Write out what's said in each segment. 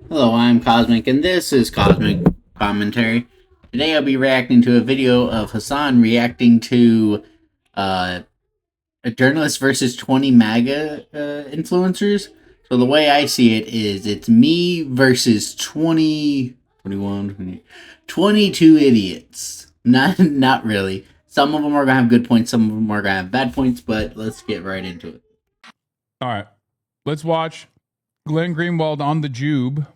Hello, I'm Cosmic, and this is Cosmic Commentary. Today I'll be reacting to a video of Hasan reacting to a journalist versus 20 MAGA influencers. So the way I see it is it's me versus 20, 21, 20, 22 idiots. Not really. Some of them are going to have good points, some of them are going to have bad points, but let's get right into it. All right, let's watch Glenn Greenwald on the Jube.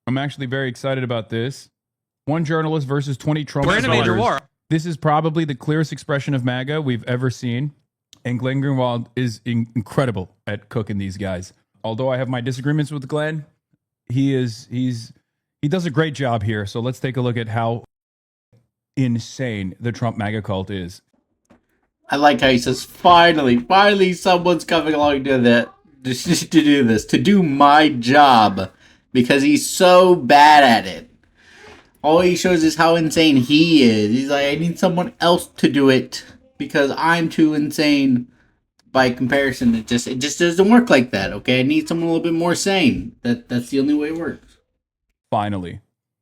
I'm actually very excited about this. One journalist versus 20 Trump We're in a major war. This is probably the clearest expression of MAGA we've ever seen. And Glenn Greenwald is incredible at cooking these guys. Although I have my disagreements with Glenn, he does a great job here. So let's take a look at how insane the Trump MAGA cult is. I like how he says, finally someone's coming along to do this, to do my job, because he's so bad at it. All he shows is how insane he is. He's like, I need someone else to do it, because I'm too insane. By comparison, it just doesn't work like that, okay? I need someone a little bit more sane. That's the only way it works. Finally.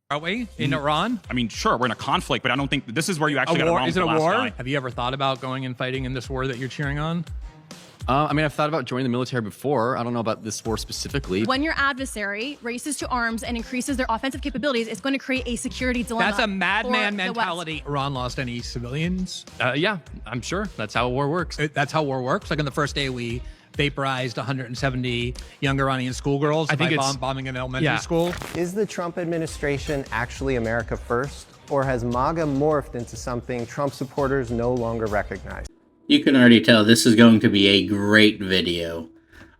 Are we in Iran? I mean, sure, we're in a conflict, but I don't think this is where you actually A got war? it wrong. Is it with a the last war? guy. Have you ever thought about going and fighting in this war that you're cheering on? I mean, I've thought about joining the military before. I don't know about this war specifically. When your adversary races to arms and increases their offensive capabilities, it's going to create a security dilemma. That's a madman for the West. mentality. Iran lost any civilians? Yeah, I'm sure that's how a war works. That's how war works. Like on the first day, we vaporized 170 young Iranian schoolgirls I think by it's- bombing an elementary school. Is the Trump administration actually America first, or has MAGA morphed into something Trump supporters no longer recognize? You can already tell this is going to be a great video.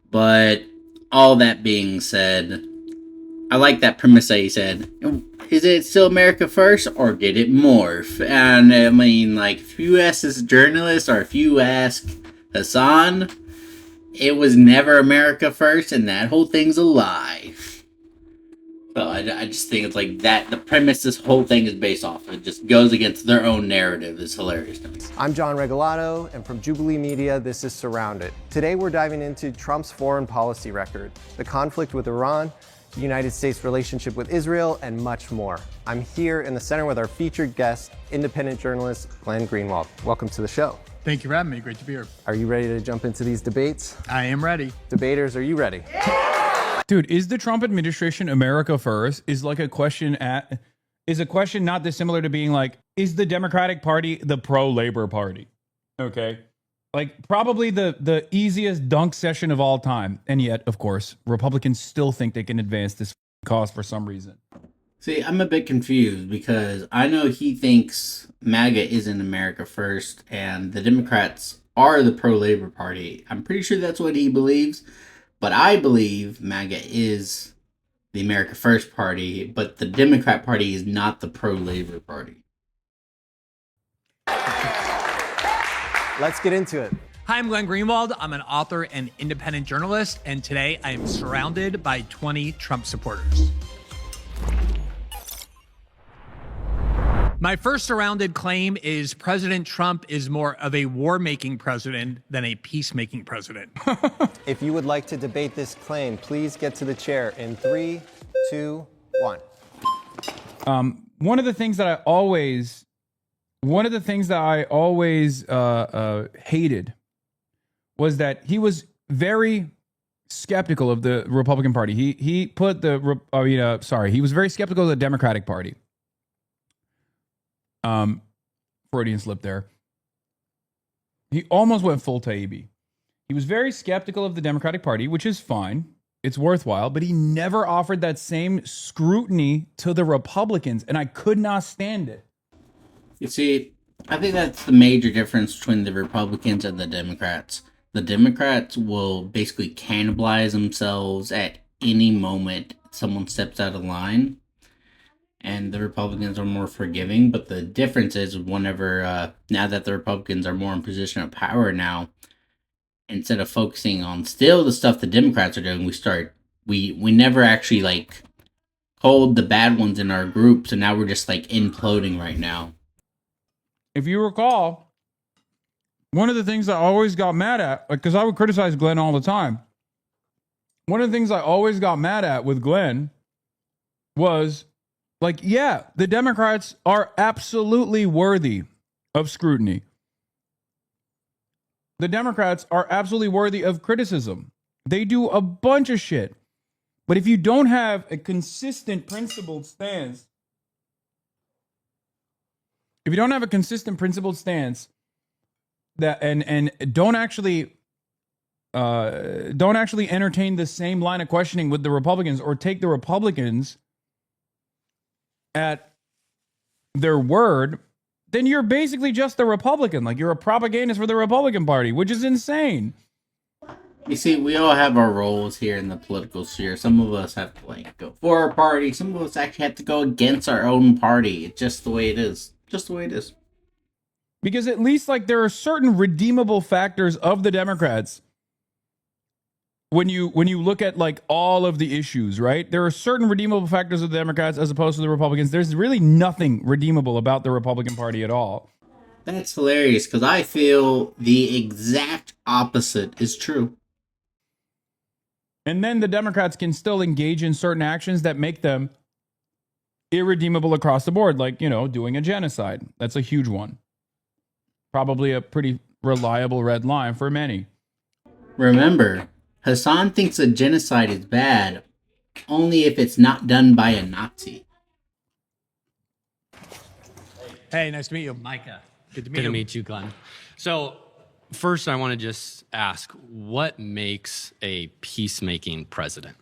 But all that being said, I like that premise that he said. Is it still America first, or did it morph? And I mean, like, if you ask this journalist, or if you ask Hasan, it was never America first, and that whole thing's a lie. So I just think it's like that. The premise this whole thing is based off of, it just goes against their own narrative. Is hilarious to me. I'm John Regalado, and from Jubilee Media, this is Surrounded. Today we're diving into Trump's foreign policy record, the conflict with Iran, the United States' relationship with Israel, and much more. I'm here in the center with our featured guest, independent journalist Glenn Greenwald. Welcome to the show. Thank you for having me. Great to be here. Are you ready to jump into these debates? I am ready. Debaters, are you ready? Dude, is the Trump administration America first? Is a question not dissimilar to being like, is the Democratic Party the pro-labor party? Okay. Like, probably the easiest dunk session of all time. And yet, of course, Republicans still think they can advance this cause for some reason. See, I'm a bit confused because I know he thinks MAGA isn't America first and the Democrats are the pro-labor party. I'm pretty sure that's what he believes. But I believe MAGA is the America First Party, but the Democrat Party is not the pro-labor party. Let's get into it. Hi, I'm Glenn Greenwald. I'm an author and independent journalist, and today I am surrounded by 20 Trump supporters. My first surrounded claim is President Trump is more of a war-making president than a peacemaking president. If you would like to debate this claim, please get to the chair in 3, 2, 1. One of the things that I always hated was that he was very skeptical of the Republican Party. He was very skeptical of the Democratic Party. Freudian slip there. He almost went full Taibbi. He was very skeptical of the Democratic Party, which is fine. It's worthwhile, but he never offered that same scrutiny to the Republicans, and I could not stand it. You see, I think that's the major difference between the Republicans and the Democrats. The Democrats will basically cannibalize themselves at any moment someone steps out of line. And the Republicans are more forgiving, but the difference is whenever, now that the Republicans are more in position of power now, instead of focusing on still the stuff the Democrats are doing, we never actually, like, culled the bad ones in our group, so now we're just, like, imploding right now. If you recall, one of the things I always got mad at, because I would criticize Glenn all the time, one of the things I always got mad at with Glenn was like, yeah, the Democrats are absolutely worthy of scrutiny. The Democrats are absolutely worthy of criticism. They do a bunch of shit. But if you don't have a consistent principled stance, that and don't actually entertain the same line of questioning with the Republicans, or take the Republicans at their word, then you're basically just a Republican. Like, you're a propagandist for the Republican Party, which is insane. You see, we all have our roles here in the political sphere. Some of us have to like go for our party. Some of us actually have to go against our own party. It's just the way it is. Just the way it is. Because at least like there are certain redeemable factors of the Democrats when you look at like all of the issues, right? There are certain redeemable factors of the Democrats as opposed to the Republicans. There's really nothing redeemable about the Republican Party at all. That's hilarious because I feel the exact opposite is true. And then the Democrats can still engage in certain actions that make them irredeemable across the board, like, you know, doing a genocide. That's a huge one. Probably a pretty reliable red line for many. Remember, Hasan thinks a genocide is bad only if it's not done by a Nazi. Hey, nice to meet you. Micah. Good Good to meet you, Glenn. So, first, I want to just ask, what makes a peacemaking president?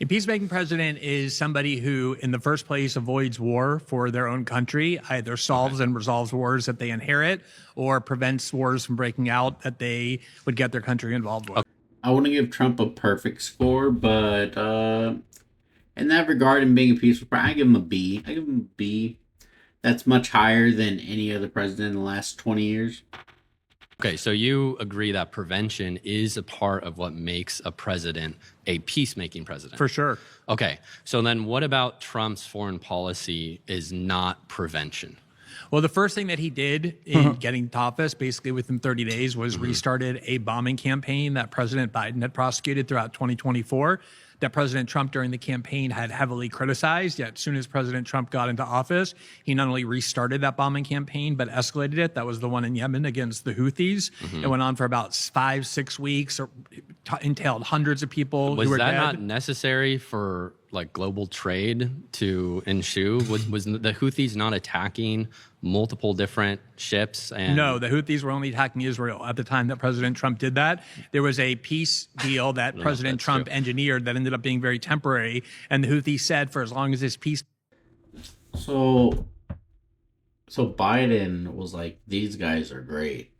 A peacemaking president is somebody who, in the first place, avoids war for their own country, either solves and resolves wars that they inherit, or prevents wars from breaking out that they would get their country involved with. I want to give Trump a perfect score, but in that regard, in being a peaceful president, I give him a B. I give him a B. That's much higher than any other president in the last 20 years. Okay, so you agree that prevention is a part of what makes a president a peacemaking president? For sure. Okay, so then what about Trump's foreign policy is not prevention? Well, the first thing that he did in getting to office, basically within 30 days, was restarted a bombing campaign that President Biden had prosecuted throughout 2024. That President Trump during the campaign had heavily criticized. Yet as soon as President Trump got into office, he not only restarted that bombing campaign, but escalated it. That was the one in Yemen against the Houthis. It went on for about 5-6 weeks, or entailed hundreds of people Was who were that dead. not necessary for like global trade to ensue? Was the Houthis not attacking multiple different ships? And No, the Houthis were only attacking Israel at the time that President Trump did that. There was a peace deal that President that's Trump true. engineered that ended up being very temporary. And the Houthis said, for as long as this peace So Biden was like, these guys are great.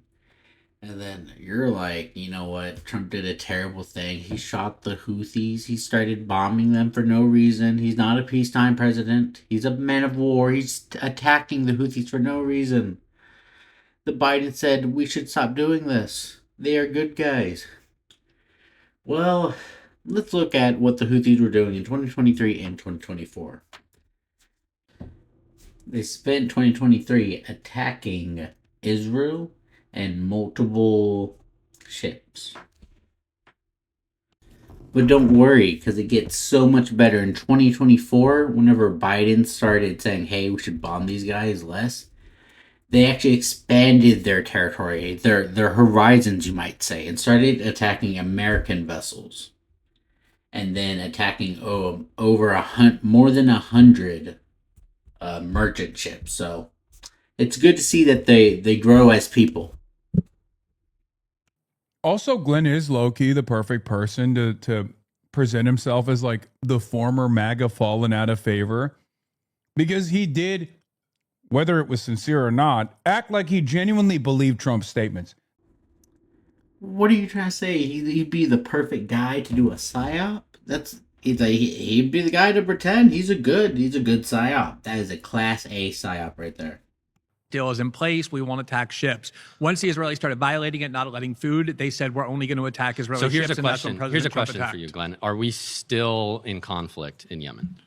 And then you're like, you know what? Trump did a terrible thing. He shot the Houthis. He started bombing them for no reason. He's not a peacetime president. He's a man of war. He's attacking the Houthis for no reason. The Biden said, we should stop doing this. They are good guys. Well, let's look at what the Houthis were doing in 2023 and 2024. They spent 2023 attacking Israel and multiple ships. But don't worry, because it gets so much better. In 2024, whenever Biden started saying, hey, we should bomb these guys less, they actually expanded their territory, their horizons, you might say, and started attacking American vessels. And then attacking more than 100 merchant ships. So it's good to see that they grow as people. Also, Glenn is low-key the perfect person to present himself as like the former MAGA fallen out of favor, because he did, whether it was sincere or not, act like he genuinely believed Trump's statements. What are you trying to say? He'd be the perfect guy to do a psyop? He'd be the guy to pretend he's a good psyop. That is a class A psyop right there. deal is in place. We won't attack ships. Once the Israelis started violating it, not letting food, they said we're only going to attack Israeli So ships. here's a and that's when question. President Here's a Trump question attacked. for you, Glenn. Are we still in conflict in Yemen?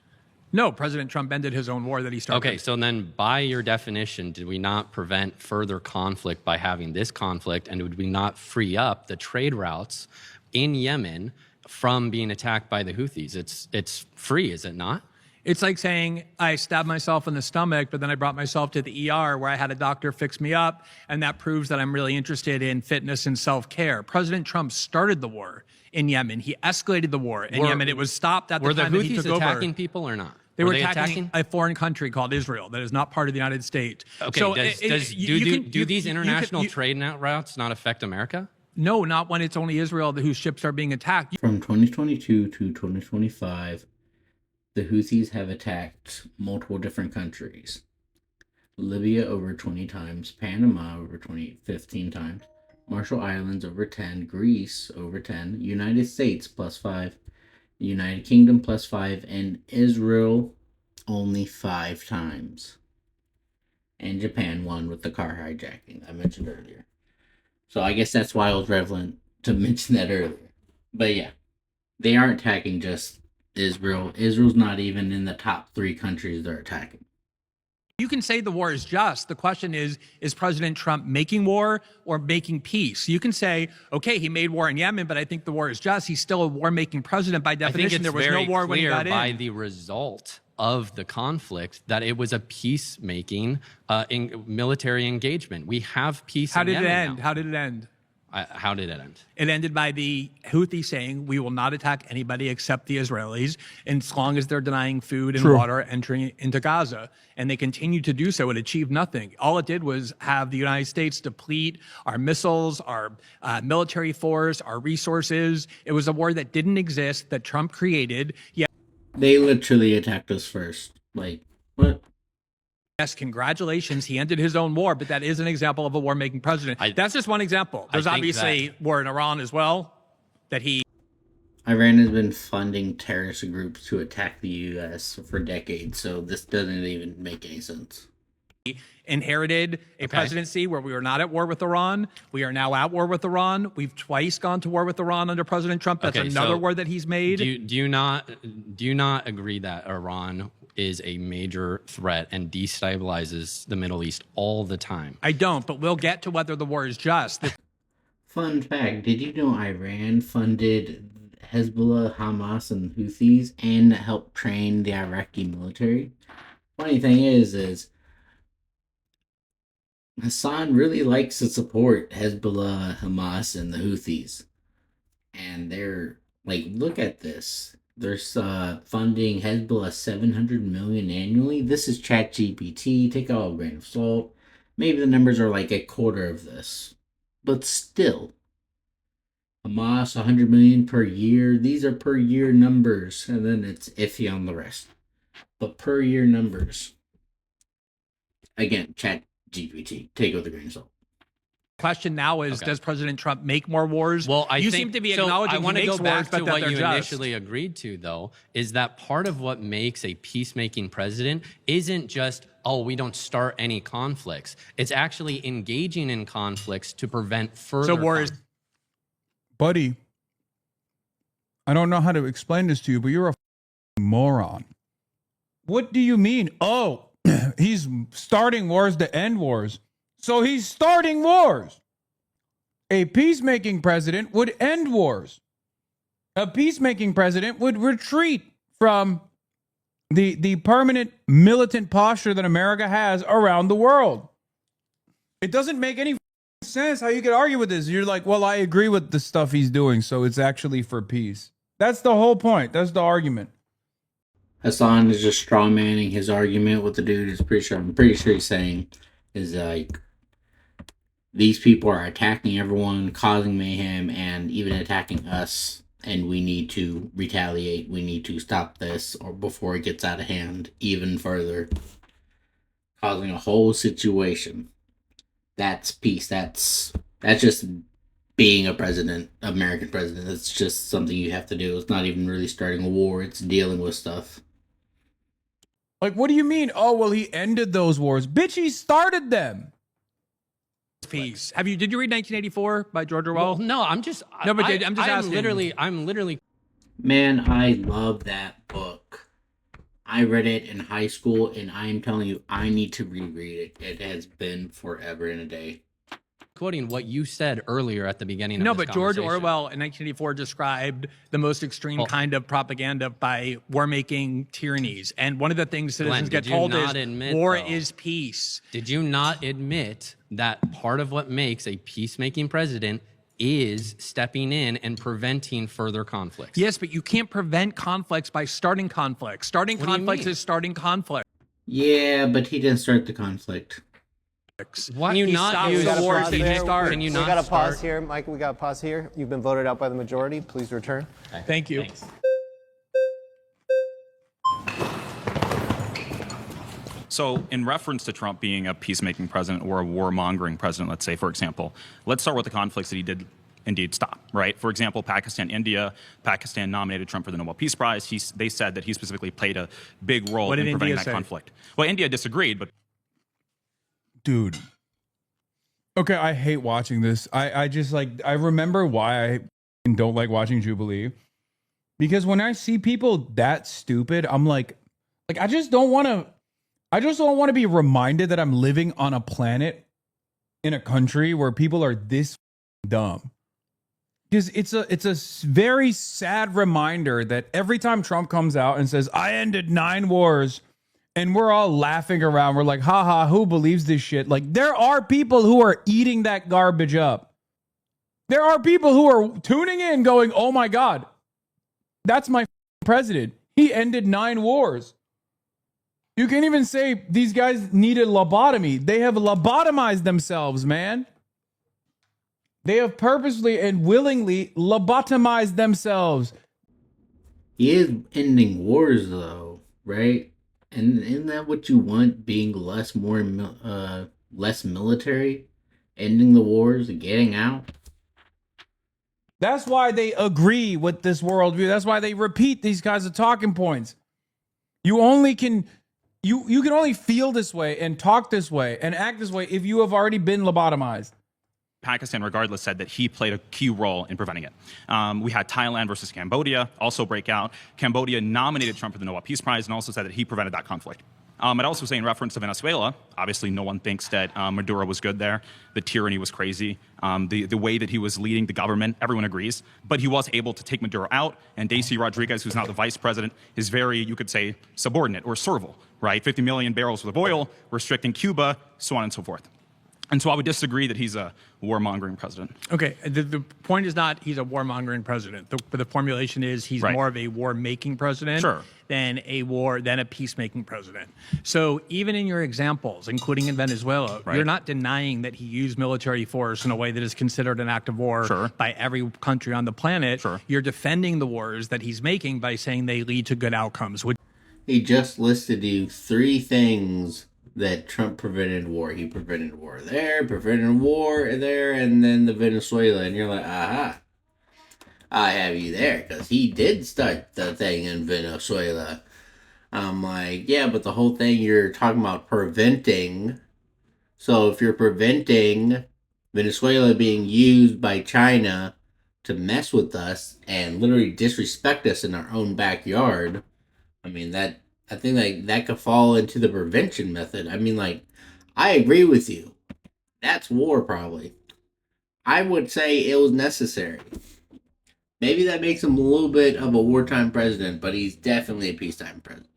No, President Trump ended his own war that he started. Okay, so then by your definition, did we not prevent further conflict by having this conflict? And would we not free up the trade routes in Yemen from being attacked by the Houthis? It's free, is it not? It's like saying I stabbed myself in the stomach, but then I brought myself to the ER where I had a doctor fix me up, and that proves that I'm really interested in fitness and self-care. President Trump started the war in Yemen. He escalated the war in Yemen. It was stopped at the time that he took Were the Houthis over. attacking people or not? They were attacking a foreign country called Israel that is not part of the United States. Okay, So do these international trade routes not affect America? No, not when it's only Israel whose ships are being attacked. From 2022 to 2025, the Houthis have attacked multiple different countries. Libya over 20 times, Panama over 15 times, Marshall Islands over 10, Greece over 10, United States +5, United Kingdom +5, and Israel only 5 times. And Japan won with the car hijacking I mentioned earlier. So I guess that's why I was relevant to mention that earlier. But yeah, they aren't attacking just Israel. Israel's not even in the top 3 countries they're attacking. You can say the war is just. The question is President Trump making war or making peace? You can say, okay, he made war in Yemen, but I think the war is just. He's still a war-making president by definition. There was no war when he got in. By the result of the conflict that it was a peacemaking military engagement. We have peace in Yemen now. How did it end? How did it end? It ended by the Houthis saying, we will not attack anybody except the Israelis, and as long as they're denying food and water entering into Gaza. And they continued to do so. It achieved nothing. All it did was have the United States deplete our missiles, our military force, our resources. It was a war that didn't exist, that Trump created. They literally attacked us first. Like, what? Yes, congratulations. He ended his own war, but that is an example of a war-making president. That's just one example. There's obviously war in Iran as well that he... Iran has been funding terrorist groups to attack the U.S. for decades, so this doesn't even make any sense. Inherited a presidency where we were not at war with Iran. We are now at war with Iran. We've twice gone to war with Iran under President Trump. That's another war that he's made. Do you not agree that Iran is a major threat and destabilizes the Middle East all the time? I don't, but we'll get to whether the war is just. Fun fact, did you know Iran funded Hezbollah, Hamas, and Houthis and helped train the Iraqi military? Funny thing is Hassan really likes to support Hezbollah, Hamas, and the Houthis. And they're like, look at this. They're funding Hezbollah $700 million annually. This is ChatGPT. Take it all with a grain of salt. Maybe the numbers are like a quarter of this. But still. Hamas, $100 million per year. These are per year numbers. And then it's iffy on the rest. But per year numbers. Again, ChatGPT. Take it with a grain of salt. Question now is, does President Trump make more wars? Well, you seem to be acknowledging I want to go back to what you initially agreed to, though, is that part of what makes a peacemaking president isn't just, oh, we don't start any conflicts. It's actually engaging in conflicts to prevent further conflicts. Buddy, I don't know how to explain this to you, but you're a moron. What do you mean? Oh, he's starting wars to end wars. So he's starting wars. A peacemaking president would end wars. A peacemaking president would retreat from the permanent militant posture that America has around the world. It doesn't make any sense how you could argue with this. You're like, well, I agree with the stuff he's doing, so it's actually for peace. That's the whole point. That's the argument. Hassan is just strawmanning his argument. What the dude is I'm pretty sure he's saying is like, these people are attacking everyone, causing mayhem, and even attacking us, and we need to retaliate. We need to stop this or before it gets out of hand even further, causing a whole situation. That's peace. That's just being a president, American president. That's just something you have to do. It's not even really starting a war. It's dealing with stuff. Like, what do you mean? Oh, well, he ended those wars. Bitch, he started them. Peace. Did you read 1984 by George Orwell? Well, no, I'm just asking. I'm literally. Man, I love that book. I read it in high school, and I am telling you, I need to reread it. It has been forever and a day. quoting what you said earlier at the beginning of No, this but George conversation. Orwell in 1984 described the most extreme kind of propaganda by war-making tyrannies. And one of the things citizens get told is war is peace. Did you not admit that part of what makes a peacemaking president is stepping in and preventing further conflicts? Yes, but you can't prevent conflicts by starting conflicts. Starting conflicts is starting conflict. Yeah, but he didn't start the conflict. What? Can you not use the wars that you start? Can you We not got to start? pause here. Michael, we got to pause here. You've been voted out by the majority. Please return. Thank you. Thanks. So in reference to Trump being a peacemaking president or a warmongering president, let's say, for example, let's start with the conflicts that he did indeed stop, right? For example, Pakistan, India. Pakistan nominated Trump for the Nobel Peace Prize. They said that he specifically played a big role in preventing that conflict. Well, India disagreed, but... Dude. Okay, I hate watching this. I just like, I remember why I don't like watching Jubilee. Because when I see people that stupid, I'm like I just don't want to be reminded that I'm living on a planet in a country where people are this dumb. Because it's a very sad reminder that every time Trump comes out and says, I ended 9 wars, and we're all laughing around, we're like, haha, who believes this shit? Like, there are people who are eating that garbage up. There are people who are tuning in going, oh my God, that's my president. He ended 9 wars. You can even say these guys needed lobotomy. They have lobotomized themselves, man. They have purposely and willingly lobotomized themselves. He is ending wars, though, right? And isn't that what you want? Being less military, ending the wars, and getting out. That's why they agree with this worldview. That's why they repeat these kinds of talking points. You can only feel this way and talk this way and act this way if you have already been lobotomized. Pakistan, regardless, said that he played a key role in preventing it. We had Thailand versus Cambodia also break out. Cambodia nominated Trump for the Nobel Peace Prize and also said that he prevented that conflict. I'd also say in reference to Venezuela, obviously no one thinks that Maduro was good there. The tyranny was crazy. The way that he was leading the government, everyone agrees. But he was able to take Maduro out, and Daisy Rodriguez, who's now the vice president, is very, you could say, subordinate or servile, right? 50 million barrels worth of oil, restricting Cuba, so on and so forth. And so I would disagree that he's a warmongering president. Okay, the point is not he's a warmongering president. The formulation is he's more of a war-making president than a peacemaking president. So even in your examples, including in Venezuela, you're not denying that he used military force in a way that is considered an act of war by every country on the planet. You're defending the wars that he's making by saying they lead to good outcomes. He just listed you 3 things that Trump prevented war. He prevented war there, prevented war there, and then the Venezuela. And you're like, aha, I have you there, because he did start the thing in Venezuela. I'm like, yeah, but the whole thing you're talking about preventing. So if you're preventing Venezuela being used by China to mess with us and literally disrespect us in our own backyard, I mean, I think that could fall into the prevention method. I mean, I agree with you. That's war, probably. I would say it was necessary. Maybe that makes him a little bit of a wartime president, but he's definitely a peacetime president.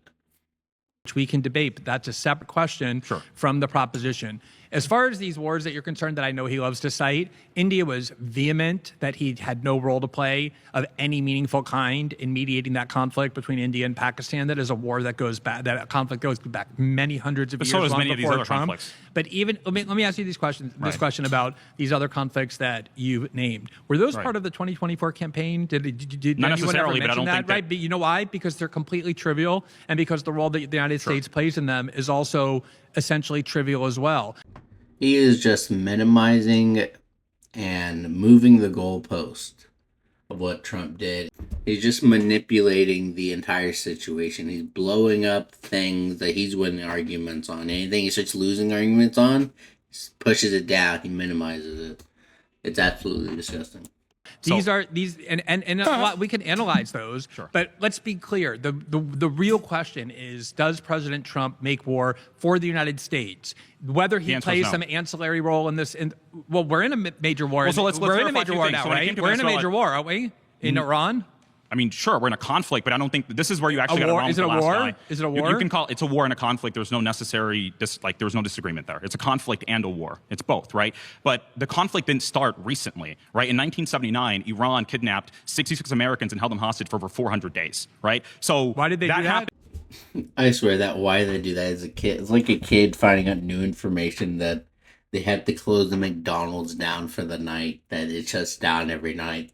Which we can debate, but that's a separate question from the proposition. As far as these wars that you're concerned, that I know he loves to cite, India was vehement that he had no role to play of any meaningful kind in mediating that conflict between India and Pakistan. That is a war that goes back, that conflict goes back many hundreds of years. So does many before of these other Trump. conflicts. But even let me ask you these questions. This question about these other conflicts that you named, were those part of the 2024 campaign? Did Not anyone ever necessarily, but I mention don't that? think that- Right, but you know why? Because they're completely trivial, and because the role that the United States plays in them is also essentially trivial as well. He is just minimizing and moving the goalpost of what Trump did. He's just manipulating the entire situation. He's blowing up things that he's winning arguments on. Anything he starts losing arguments on, he pushes it down. He minimizes it. It's absolutely disgusting. These are and a lot, we can analyze those. Sure. But let's be clear. The real question is, does President Trump make war for the United States? Whether he plays some ancillary role in this. Well, we're in a major war. Well, so let's we're in a major war things. now, So right? We're in a major war, aren't we? In Iran. I mean, sure, we're in a conflict, but I don't think this is where you actually got it wrong. Is it a war? Is it a war? You can call it's a war and a conflict. There's no necessary there's no disagreement there. It's a conflict and a war. It's both, right? But the conflict didn't start recently, right? In 1979, Iran kidnapped 66 Americans and held them hostage for over 400 days, right? So why did they do that? Happened. I swear that why they do that as a kid. It's like a kid finding out new information that they have to close the McDonald's down for the night, that it shuts down every night.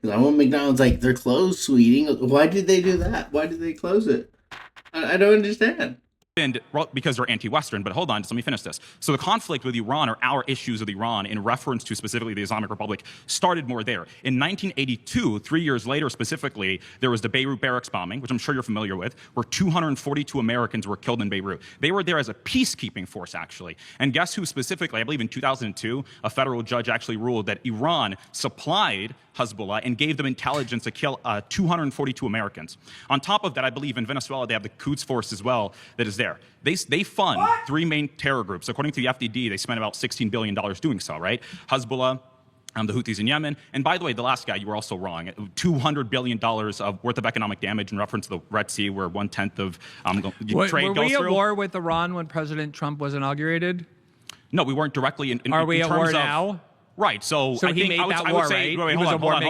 I want McDonald's, like, they're closed, sweetie. Why did they do that? Why did they close it? I don't understand. And because they're anti-Western, but hold on, just let me finish this. So the conflict with Iran, or our issues with Iran in reference to specifically the Islamic Republic, started more there. In 1982, 3 years later specifically, there was the Beirut barracks bombing, which I'm sure you're familiar with, where 242 Americans were killed in Beirut. They were there as a peacekeeping force, actually. And guess who specifically, I believe in 2002, a federal judge actually ruled that Iran supplied Hezbollah and gave them intelligence to kill 242 Americans. On top of that, I believe in Venezuela, they have the Quds Force as well that is there. They fund three main terror groups. According to the FDD, they spent about $16 billion doing so, right? Hezbollah, the Houthis in Yemen. And by the way, the last guy, you were also wrong. $200 billion worth of economic damage in reference to the Red Sea, where 1/10 of trade goes through. Were we at war with Iran when President Trump was inaugurated? No, we weren't directly in Are we in at terms war of, now? Right, so I he think made I would, that I war, would say, right? wait, He was a hold war on,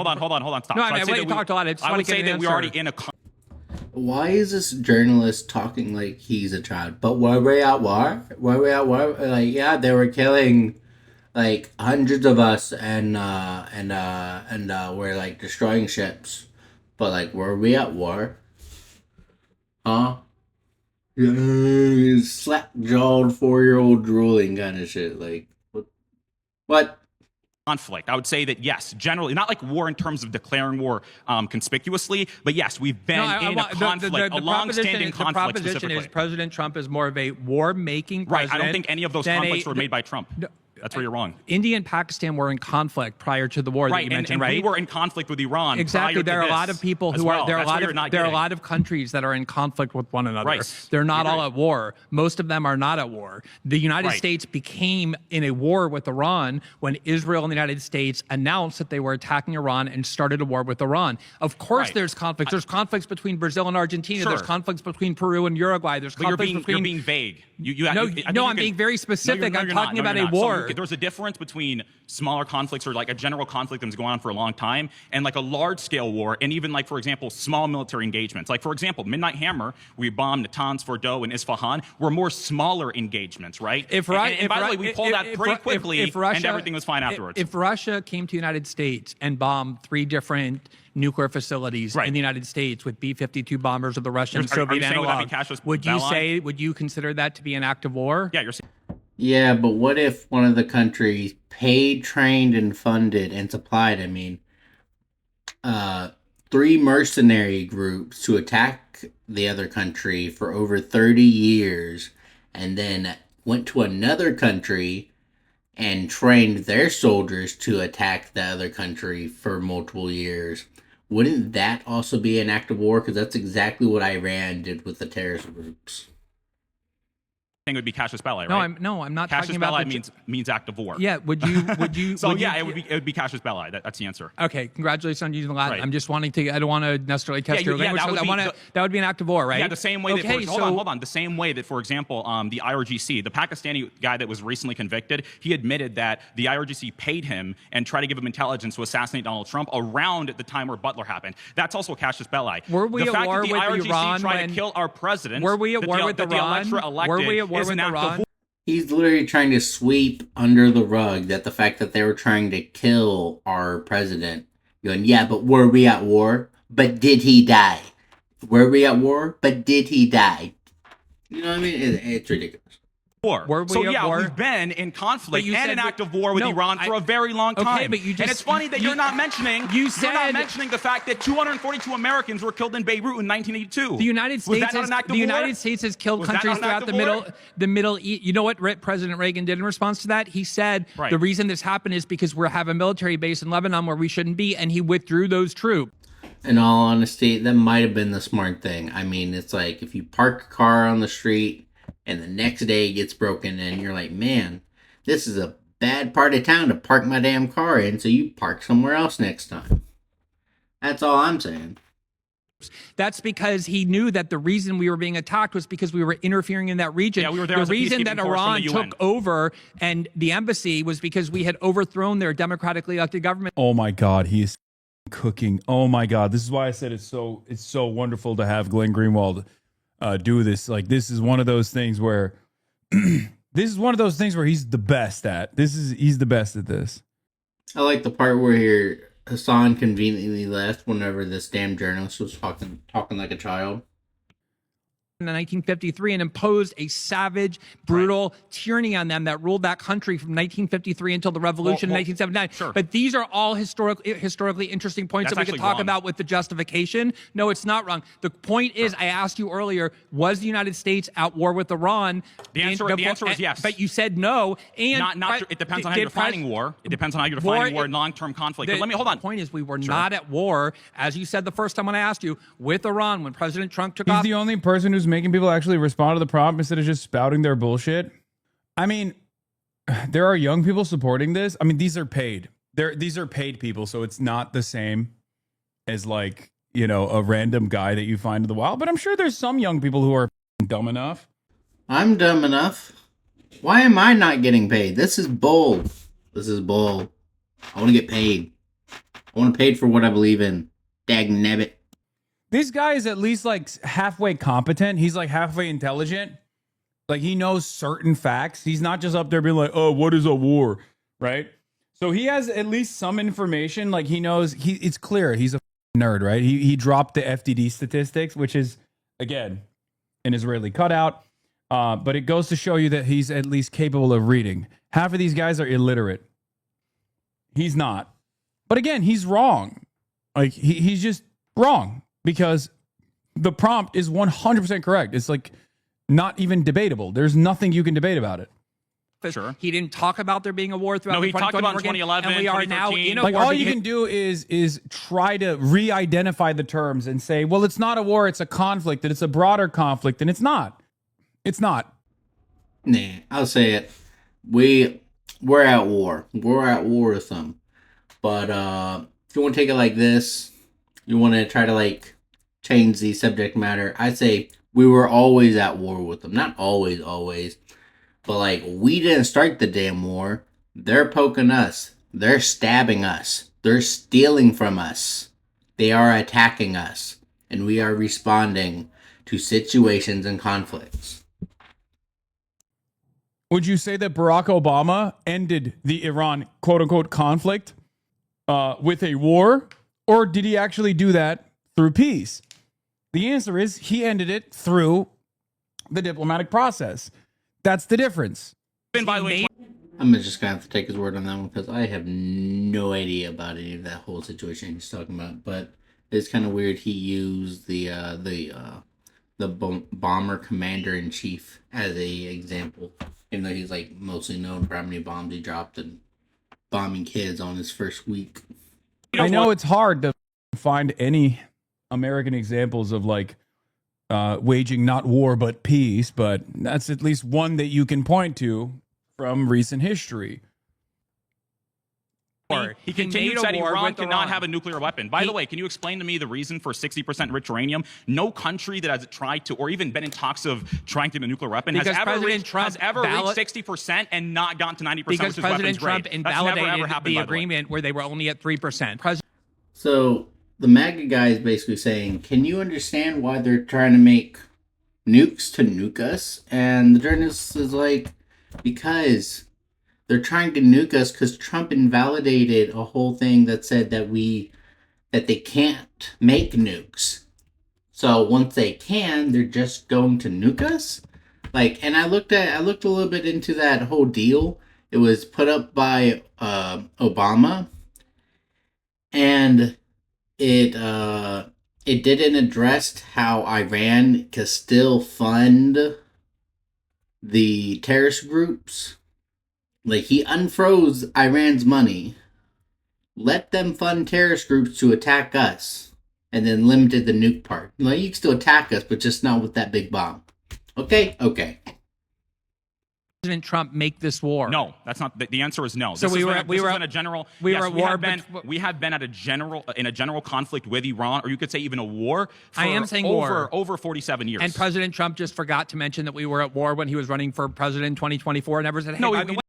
stop. No, So I mean, we talked a lot. I would say that we were already answer. in a Why is this journalist talking like he's a child? But were we at war? Were we at war? Like, yeah, they were killing like hundreds of us and we're like destroying ships. But like, were we at war? Huh? Slap-jawed 4-year-old drooling kind of shit. Like, what? conflict. I would say that yes, generally, not like war in terms of declaring war conspicuously, but yes, we've been in a conflict, a long-standing conflict. The proposition is President Trump is more of a war-making president. Right. I don't think any of those conflicts were made by Trump. That's where you're wrong. India and Pakistan were in conflict prior to the war that you mentioned, and right? we were in conflict with Iran. Exactly. There are a lot of people who are there are a lot of countries that are in conflict with one another. Right. They're not all at war. Most of them are not at war. The United States became in a war with Iran when Israel and the United States announced that they were attacking Iran and started a war with Iran. Of course, there's conflicts. There's conflicts between Brazil and Argentina. Sure. There's conflicts between Peru and Uruguay. There's conflicts between. You're being vague. I'm being very specific. I'm talking about a war. There's a difference between smaller conflicts or like a general conflict that's going on for a long time and like a large-scale war, and even like, for example, small military engagements. Like, for example, Midnight Hammer, we bombed Natanz, Fordow, and Isfahan, were more smaller engagements, right? And by the way, we pulled that pretty quickly, and everything was fine afterwards. If Russia came to the United States and bombed 3 different nuclear facilities in the United States with B-52 bombers of the Russian Soviet analog, would you consider that to be an act of war? Yeah, you're saying. Yeah, but what if one of the countries paid, trained, and funded and supplied, 3 mercenary groups to attack the other country for over 30 years, and then went to another country and trained their soldiers to attack the other country for multiple years? Wouldn't that also be an act of war? Because that's exactly what Iran did with the terrorist groups. It would be casus belli, right? No, I'm not casus talking about belli means act of war. Yeah, would you? So it would be casus belli. That's the answer. Okay, congratulations on using Latin. Right. I'm just wanting to. I don't want to necessarily test your language. That would be an act of war, right? Yeah, the same way. Hold on. The same way that, for example, the IRGC, the Pakistani guy that was recently convicted, he admitted that the IRGC paid him and tried to give him intelligence to assassinate Donald Trump around the time where Butler happened. That's also casus belli. Were we at war with Iran? The fact that the IRGC tried to kill our president. Were we at war with Iran? Were we at war with Iran? He's literally trying to sweep under the rug that the fact that they were trying to kill our president. Going, yeah, but were we at war? But did he die? Were we at war? But did he die? You know what I mean? It's ridiculous. war. Were we So at yeah, war? we've been in conflict you and said an active war with no, Iran for a very long time. Okay, but you just, and it's funny that you're not mentioning you're not mentioning the fact that 242 Americans were killed in Beirut in 1982. The United States has killed countries throughout the Middle East. You know what President Reagan did in response to that? He said the reason this happened is because we have a military base in Lebanon where we shouldn't be, and he withdrew those troops. In all honesty, that might have been the smart thing. I mean, it's like if you park a car on the street and the next day it gets broken in, you're like, man, this is a bad part of town to park my damn car in, so you park somewhere else next time. That's all I'm saying. That's because he knew that the reason we were being attacked was because we were interfering in that region. Yeah, we were there the as a reason peacekeeping that force from Iran the UN. took over and the embassy was because we had overthrown their democratically elected government. Oh my God, he is cooking. Oh my God, this is why I said it's so wonderful to have Glenn Greenwald do this. Like, this is one of those things where he's the best at. He's the best at this. I like the part where Hasan conveniently left whenever this damn journalist was talking like a child. In 1953 and imposed a savage, brutal tyranny on them that ruled that country from 1953 until the revolution in 1979. Sure. But these are all historically interesting points that we could talk about with the justification. No, it's not wrong. The point is, I asked you earlier, was the United States at war with Iran? The answer is yes. But you said no. And it depends on how you're defining war. It depends on how you're defining war in long-term conflict. But hold on. The point is, we were not at war, as you said the first time when I asked you, with Iran when President Trump took off. He's the only person who's making people actually respond to the prompt instead of just spouting their bullshit. I mean, there are young people supporting this. I mean, these are paid. These are paid people, so it's not the same as, like, you know, a random guy that you find in the wild. But I'm sure there's some young people who are dumb enough. I'm dumb enough. Why am I not getting paid? This is bull. I want to get paid. I want to paid for what I believe in. Dagnabbit. This guy is at least like halfway competent. He's like halfway intelligent. Like, he knows certain facts. He's not just up there being like, oh, what is a war? Right? So he has at least some information. Like, he knows, it's clear he's a nerd, right? He dropped the FDD statistics, which is, again, an Israeli cutout. But it goes to show you that he's at least capable of reading. Half of these guys are illiterate. He's not. But again, he's wrong. Like, he's just wrong. Because the prompt is 100% correct. It's like not even debatable. There's nothing you can debate about it. Sure. He didn't talk about there being a war throughout. No, he talked about 2011, and we are now in a war. Like, all you can do is try to re-identify the terms and say, well, it's not a war, it's a conflict, and it's a broader conflict, and it's not. It's not. Nah, I'll say it. We're at war. We're at war with them. But if you want to take it like this, you want to try to, like, change the subject matter, I'd say we were always at war with them. Not always. But, like, we didn't start the damn war. They're poking us. They're stabbing us. They're stealing from us. They are attacking us. And we are responding to situations and conflicts. Would you say that Barack Obama ended the Iran quote-unquote conflict with a war? Or did he actually do that through peace? The answer is he ended it through the diplomatic process. That's the difference. And by the way, I'm just going to have to take his word on that one because I have no idea about any of that whole situation he's talking about. But it's kind of weird he used the bomber commander-in-chief as a example. Even though he's, like, mostly known for how many bombs he dropped and bombing kids on his first week. I know it's hard to find any American examples of, like, waging not war but peace, but that's at least one that you can point to from recent history. He continued said Iran cannot have a nuclear weapon. By the way, can you explain to me the reason for 60% rich uranium? No country that has tried to, or even been in talks of trying to get a nuclear weapon, has ever reached 60% and not gotten to 90%. Because President Trump invalidated the agreement where they were only at 3%. So the MAGA guy is basically saying, can you understand why they're trying to make nukes to nuke us? And the journalist is like, because they're trying to nuke us because Trump invalidated a whole thing that said that they can't make nukes. So once they can, they're just going to nuke us? Like, and I looked a little bit into that whole deal. It was put up by Obama, and it didn't address how Iran can still fund the terrorist groups. Like, he unfroze Iran's money, let them fund terrorist groups to attack us, and then limited the nuke part. Like, you can still attack us, but just not with that big bomb. Okay? Okay. President Trump make this war? No, that's not. The answer is no. So we were at war. We have been at a general conflict with Iran, or you could say even a war. For I am saying over 47 years. And President Trump just forgot to mention that we were at war when he was running for president in 2024. Never said, "Hey, no, by the way."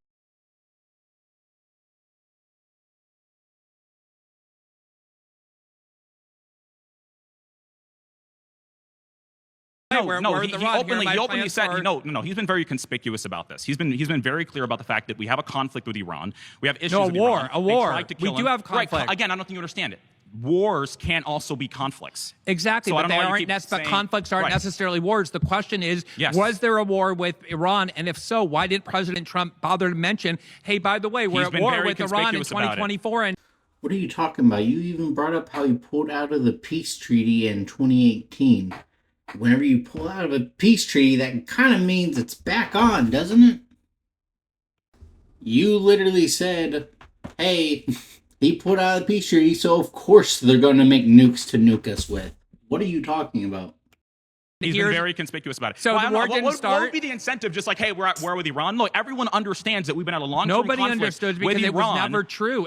He openly said, he's been very conspicuous about this. He's been very clear about the fact that we have a conflict with Iran. We have issues with Iran. A war. We do have conflict. Right. Again, I don't think you understand it. Wars can also be conflicts. Exactly, so but conflicts aren't necessarily wars. The question is, was there a war with Iran? And if so, why didn't President Trump bother to mention, hey, by the way, we're at war with Iran in 2024? And what are you talking about? You even brought up how you pulled out of the peace treaty in 2018. Whenever you pull out of a peace treaty, that kind of means it's back on, doesn't it? You literally said, hey, he pulled out of the peace treaty, so of course they're going to make nukes to nuke us with. What are you talking about? He's been very conspicuous about it. So the war didn't start. What would be the incentive? Just like, hey, we're at war with Iran. Look, everyone understands that we've been at a long-term conflict. Nobody understood because it was never true.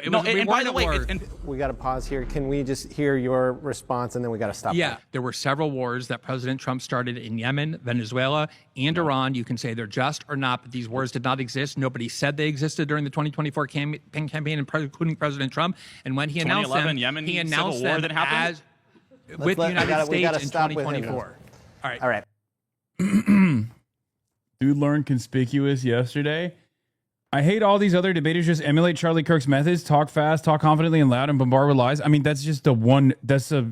We got to pause here. Can we just hear your response, and then we got to stop? Yeah, there were several wars that President Trump started in Yemen, Venezuela, and Iran. You can say they're just or not, but these wars did not exist. Nobody said they existed during the 2024 campaign, including President Trump. And when he announced them, he announced them as with the United States in 2024. All right. Dude learned conspicuous yesterday. I hate all these other debaters just emulate Charlie Kirk's methods, talk fast, talk confidently and loud, and bombard with lies. I mean, that's just that's a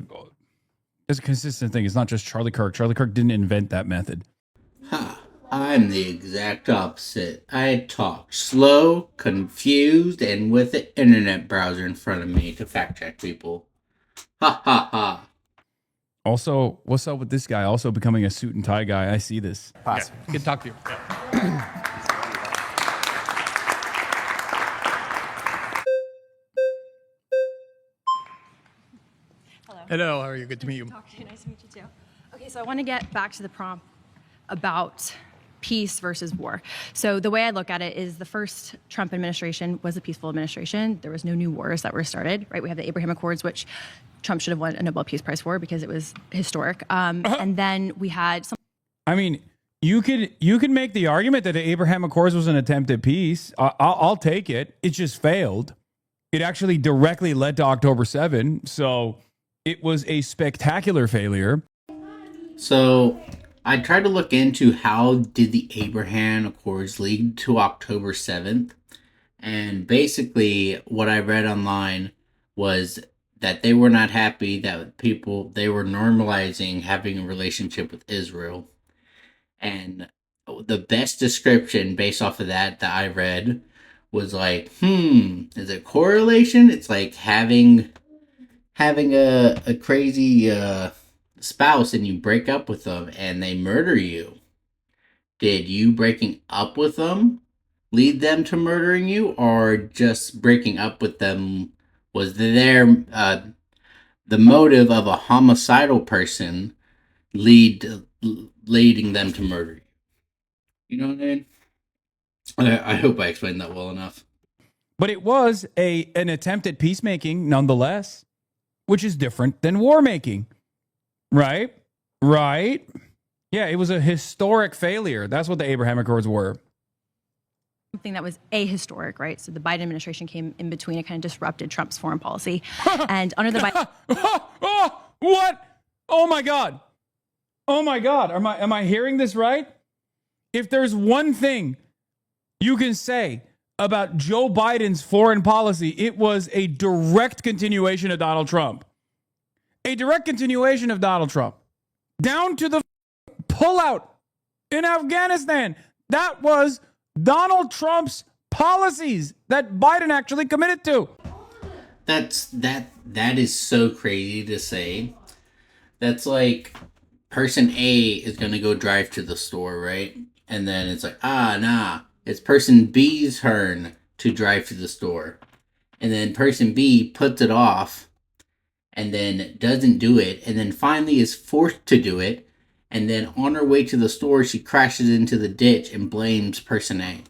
consistent thing. It's not just Charlie Kirk. Charlie Kirk didn't invent that method. Ha! I'm the exact opposite. I talk slow, confused, and with the internet browser in front of me to fact check people. Ha ha ha. Also, what's up with this guy also becoming a suit and tie guy? I see this. Pass. Yeah. Good to talk to you. Hello, how are you? Good to meet you. Talk to you. Nice to meet you too. Okay, so I want to get back to the prompt about peace versus war. So the way I look at it is the first Trump administration was a peaceful administration. There was no new wars that were started, right? We have the Abraham Accords, which Trump should have won a Nobel Peace Prize for because it was historic. And then we had some. I mean, you could make the argument that the Abraham Accords was an attempt at peace. I'll take it. It just failed. It actually directly led to October 7. So it was a spectacular failure. So I tried to look into how did the Abraham Accords lead to October 7th. And basically what I read online was that they were not happy that they were normalizing having a relationship with Israel. And the best description based off of that I read was like, is it correlation? It's like having a crazy spouse and you break up with them and they murder you. Did you breaking up with them lead them to murdering you, or just breaking up with them was the motive of a homicidal person leading them to murder you? You know what I mean? I hope I explained that well enough. But it was an attempt at peacemaking nonetheless, which is different than war making. Right? Yeah, it was a historic failure. That's what the Abraham Accords were. Something that was ahistoric, right? So the Biden administration came in between. It kind of disrupted Trump's foreign policy. And under the Biden... What? Oh my God. Am I hearing this right? If there's one thing you can say about Joe Biden's foreign policy, it was a direct continuation of Donald Trump. A direct continuation of Donald Trump. Down to the pullout in Afghanistan. That was Donald Trump's policies that Biden actually committed to. That is so crazy to say. That's like person A is gonna go drive to the store, right? And then it's like, nah, it's person B's turn to drive to the store. And then person B puts it off and then doesn't do it, and then finally is forced to do it, and then on her way to the store, she crashes into the ditch and blames person A.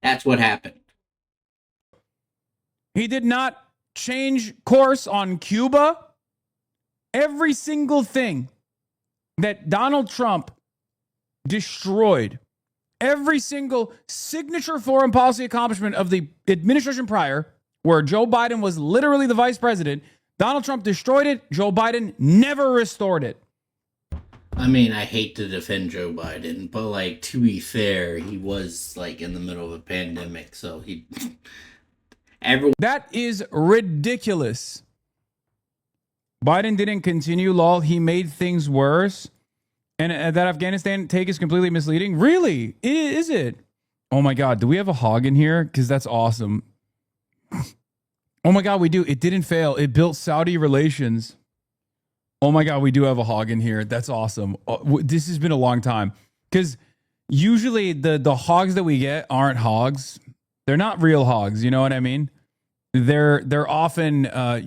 That's what happened. He did not change course on Cuba. Every single thing that Donald Trump destroyed, every single signature foreign policy accomplishment of the administration prior, where Joe Biden was literally the vice president, Donald Trump destroyed it. Joe Biden never restored it. I mean, I hate to defend Joe Biden, but like, to be fair, he was like in the middle of a pandemic, so he everyone. That is ridiculous. Biden didn't continue, lol. He made things worse. And that Afghanistan take is completely misleading. Really? Is it? Oh my God. Do we have a hog in here? Because that's awesome. Oh my God, we do. It didn't fail. It built Saudi relations. Oh my God, we do have a hog in here. That's awesome. This has been a long time. Because usually the hogs that we get aren't hogs. They're not real hogs. You know what I mean? They're often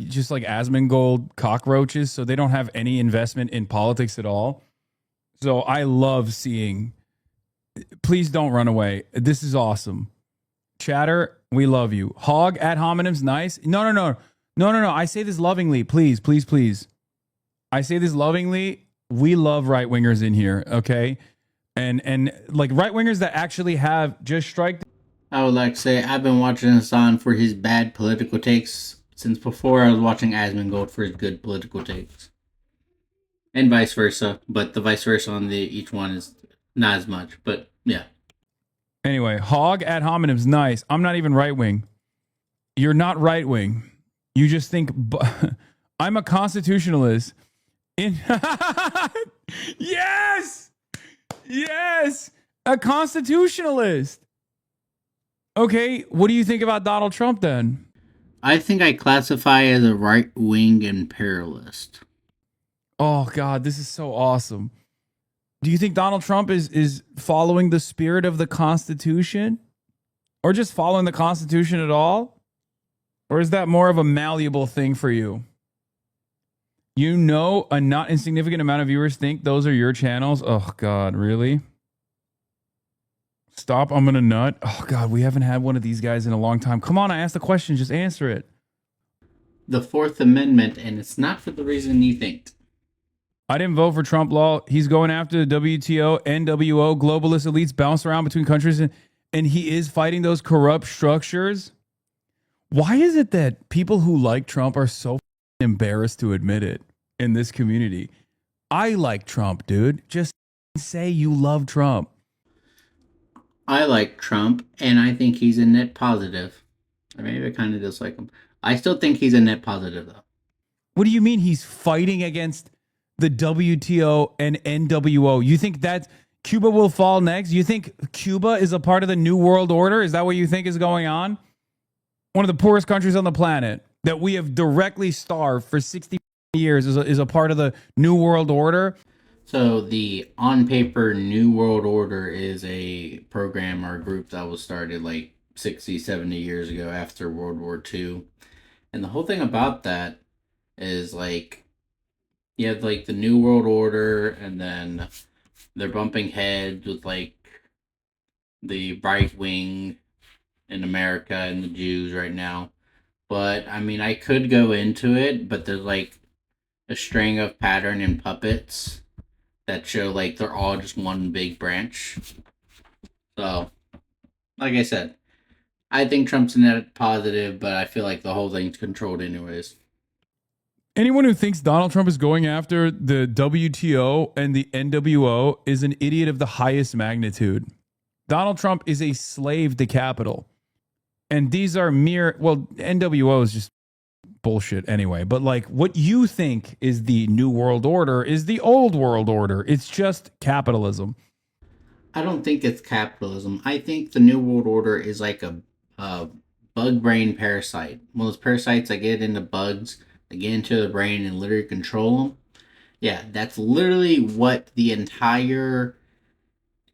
just like Asmongold cockroaches. So they don't have any investment in politics at all. So I love seeing. Please don't run away. This is awesome. Chatter, we love you. Hog ad hominems, nice. No. I say this lovingly. Please. I say this lovingly. We love right wingers in here, okay? And like right wingers that actually have just strike. I would like to say I've been watching Hasan for his bad political takes since before I was watching Asmongold for his good political takes. And vice versa, but the vice versa on each one is not as much, but yeah. Anyway, hog ad hominems, nice. I'm not even right wing. You're not right wing. You just think I'm a constitutionalist. Yes, a constitutionalist. Okay, what do you think about Donald Trump then? I think I classify as a right wing imperialist. Oh God, this is so awesome. Do you think Donald Trump is following the spirit of the Constitution? Or just following the Constitution at all? Or is that more of a malleable thing for you? You know, a not insignificant amount of viewers think those are your channels. Oh God, really? Stop, I'm gonna nut. Oh God, we haven't had one of these guys in a long time. Come on, I asked the question, just answer it. The Fourth Amendment, and it's not for the reason you think. I didn't vote for Trump law. He's going after the WTO, NWO, globalist elites bounce around between countries, and he is fighting those corrupt structures. Why is it that people who like Trump are so embarrassed to admit it in this community? I like Trump, dude. Just say you love Trump. I like Trump, and I think he's a net positive. Or maybe I kind of dislike him. I still think he's a net positive, though. What do you mean he's fighting against the WTO and NWO? You think that Cuba will fall next? You think Cuba is a part of the New World Order? Is that what you think is going on? One of the poorest countries on the planet that we have directly starved for 60 years is a part of the New World Order. So the on paper New World Order is a program or group that was started like 60, 70 years ago after World War II. And the whole thing about that is like, you have like the New World Order, and then they're bumping heads with like the right wing in America and the Jews right now. But I mean, I could go into it, but there's like a string of pattern and puppets that show like they're all just one big branch. So, like I said, I think Trump's a net positive, but I feel like the whole thing's controlled anyways. Anyone who thinks Donald Trump is going after the WTO and the NWO is an idiot of the highest magnitude. Donald Trump is a slave to capital. And these are mere, well, NWO is just bullshit anyway. But like what you think is the New World Order is the old world order. It's just capitalism. I don't think it's capitalism. I think the New World Order is like a bug brain parasite. One of those parasites that get into bugs, that get into the brain and literally control them. Yeah, that's literally what the entire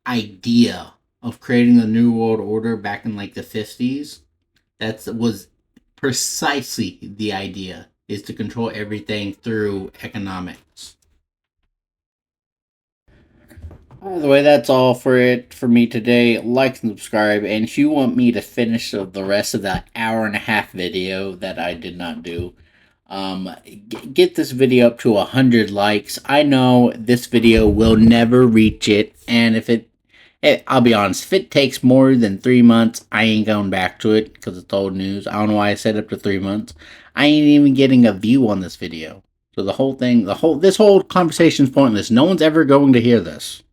idea of creating the New World Order back in like the 50s. That was precisely the idea, is to control everything through economics. By the way, that's all for me today. Like and subscribe, and if you want me to finish the rest of that hour and a half video that I did not do, get this video up to 100 likes. I know this video will never reach it, and I'll be honest, if it takes more than 3 months, I ain't going back to it because it's old news. I don't know why I said up to 3 months. I ain't even getting a view on this video. So this whole conversation is pointless. No one's ever going to hear this.